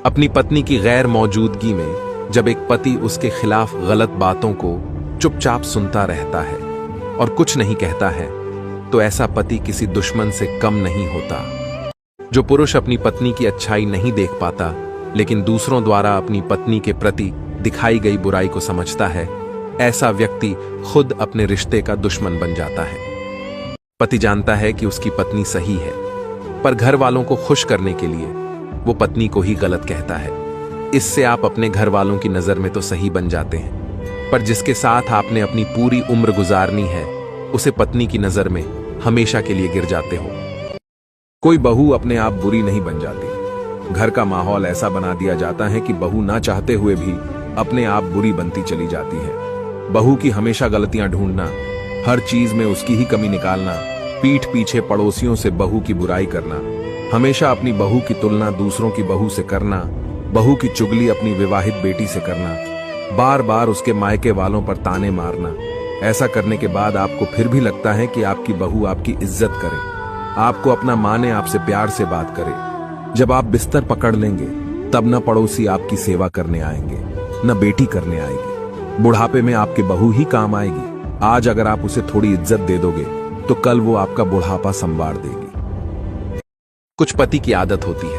अपनी पत्नी की गैर मौजूदगी में जब एक पति उसके खिलाफ गलत बातों को चुपचाप सुनता रहता है और कुछ नहीं कहता है, तो ऐसा पति किसी दुश्मन से कम नहीं होता। जो पुरुष अपनी पत्नी की अच्छाई नहीं देख पाता, लेकिन दूसरों द्वारा अपनी पत्नी के प्रति दिखाई गई बुराई को समझता है, ऐसा व्यक्ति खुद अपने रिश्ते का दुश्मन बन जाता है। पति जानता है कि उसकी पत्नी सही है, पर घर वालों को खुश करने के लिए वो पत्नी को ही गलत कहता है। इससे आप अपने घर वालों की नजर में तो सही बन जाते हैं, पर जिसके साथ आपने अपनी पूरी उम्र गुजारनी है, उसे पत्नी की नजर में हमेशा के लिए गिर जाते हो। कोई बहू अपने आप बुरी नहीं बन जाती। घर का माहौल ऐसा बना दिया जाता है कि बहू ना चाहते हुए भी अपने आप बुरी बनती चली जाती है। बहू की हमेशा गलतियां ढूंढना, हर चीज में उसकी ही कमी निकालना, पीठ पीछे पड़ोसियों से बहू की बुराई करना, हमेशा अपनी बहू की तुलना दूसरों की बहू से करना, बहू की चुगली अपनी विवाहित बेटी से करना, बार बार उसके मायके वालों पर ताने मारना। ऐसा करने के बाद आपको फिर भी लगता है कि आपकी बहू आपकी इज्जत करे, आपको अपना माने, आपसे प्यार से बात करे। जब आप बिस्तर पकड़ लेंगे तब न पड़ोसी आपकी सेवा करने आएंगे, न बेटी करने आएगी। बुढ़ापे में आपकी बहू ही काम आएगी। आज अगर आप उसे थोड़ी इज्जत दे दोगे तो कल वो आपका बुढ़ापा संवार देगी। कुछ पति की आदत होती है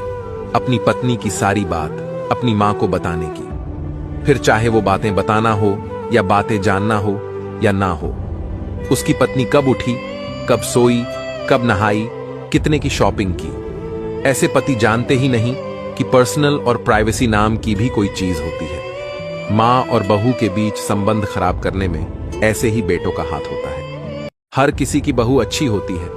अपनी पत्नी की सारी बात अपनी मां को बताने की, फिर चाहे वो बातें बताना हो या बातें जानना हो या ना हो। उसकी पत्नी कब उठी, कब सोई, कब नहाई, कितने की शॉपिंग की। ऐसे पति जानते ही नहीं कि पर्सनल और प्राइवेसी नाम की भी कोई चीज होती है। मां और बहू के बीच संबंध खराब करने में ऐसे ही बेटों का हाथ होता है। हर किसी की बहू अच्छी होती है,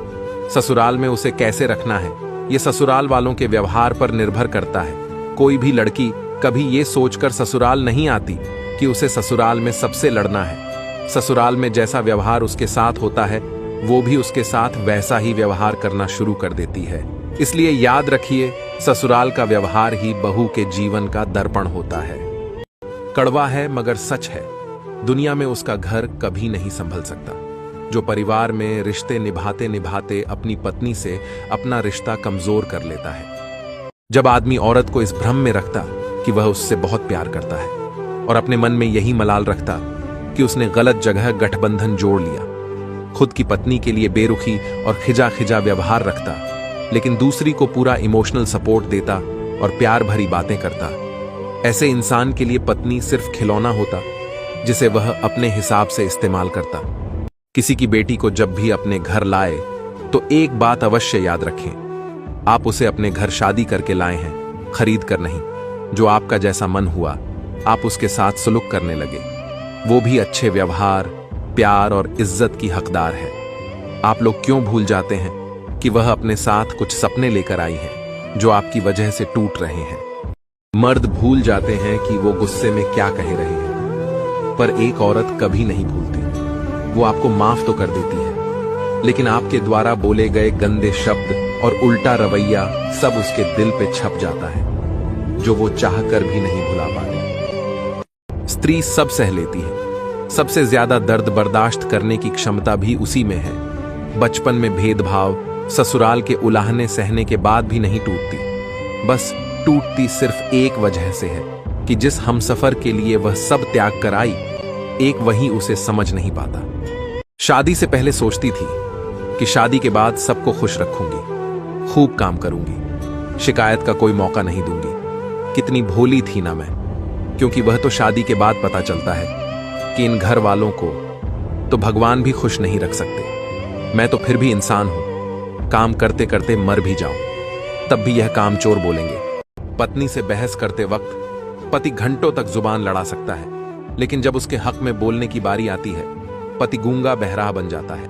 ससुराल में उसे कैसे रखना है ये ससुराल वालों के व्यवहार पर निर्भर करता है। कोई भी लड़की कभी ये सोचकर ससुराल नहीं आती कि उसे ससुराल में सबसे लड़ना है। ससुराल में जैसा व्यवहार उसके साथ होता है, वो भी उसके साथ वैसा ही व्यवहार करना शुरू कर देती है। इसलिए याद रखिए, ससुराल का व्यवहार ही बहू के जीवन का दर्पण होता है। कड़वा है मगर सच है, दुनिया में उसका घर कभी नहीं संभल सकता। जो परिवार में रिश्ते निभाते निभाते अपनी पत्नी से अपना रिश्ता कमजोर कर लेता है। जब आदमी औरत को इस भ्रम में रखता कि वह उससे बहुत प्यार करता है और अपने मन में यही मलाल रखता कि उसने गलत जगह गठबंधन जोड़ लिया, खुद की पत्नी के लिए बेरुखी और खिजा खिजा व्यवहार रखता, लेकिन दूसरी को पूरा इमोशनल सपोर्ट देता और प्यार भरी बातें करता, ऐसे इंसान के लिए पत्नी सिर्फ खिलौना होता जिसे वह अपने हिसाब से इस्तेमाल करता। किसी की बेटी को जब भी अपने घर लाए तो एक बात अवश्य याद रखें, आप उसे अपने घर शादी करके लाए हैं, खरीद कर नहीं। जो आपका जैसा मन हुआ आप उसके साथ सुलूक करने लगे, वो भी अच्छे व्यवहार, प्यार और इज्जत की हकदार है। आप लोग क्यों भूल जाते हैं कि वह अपने साथ कुछ सपने लेकर आई है जो आपकी वजह से टूट रहे हैं। मर्द भूल जाते हैं कि वो गुस्से में क्या कह रहे हैं, पर एक औरत कभी नहीं भूलती। वो आपको माफ तो कर देती है, लेकिन आपके द्वारा बोले गए गंदे शब्द और उल्टा रवैया सब उसके दिल पे छप जाता है, जो वो चाहकर भी नहीं भुला पाती। स्त्री सब सह लेती है, सबसे ज्यादा दर्द बर्दाश्त करने की क्षमता भी उसी में है। बचपन में भेदभाव, ससुराल के उलाहने सहने के बाद भी नहीं टूटती। बस टूटती सिर्फ एक वजह से है कि जिस हमसफर के लिए वह सब त्याग कर आई, एक वही उसे समझ नहीं पाता। शादी से पहले सोचती थी कि शादी के बाद सबको खुश रखूंगी, खूब काम करूंगी, शिकायत का कोई मौका नहीं दूंगी। कितनी भोली थी ना मैं, क्योंकि वह तो शादी के बाद पता चलता है कि इन घर वालों को तो भगवान भी खुश नहीं रख सकते। मैं तो फिर भी इंसान हूं, काम करते करते मर भी जाऊं तब भी यह कामचोर बोलेंगे। पत्नी से बहस करते वक्त पति घंटों तक जुबान लड़ा सकता है, लेकिन जब उसके हक में बोलने की बारी आती है, पति गूंगा बहरा बन जाता है।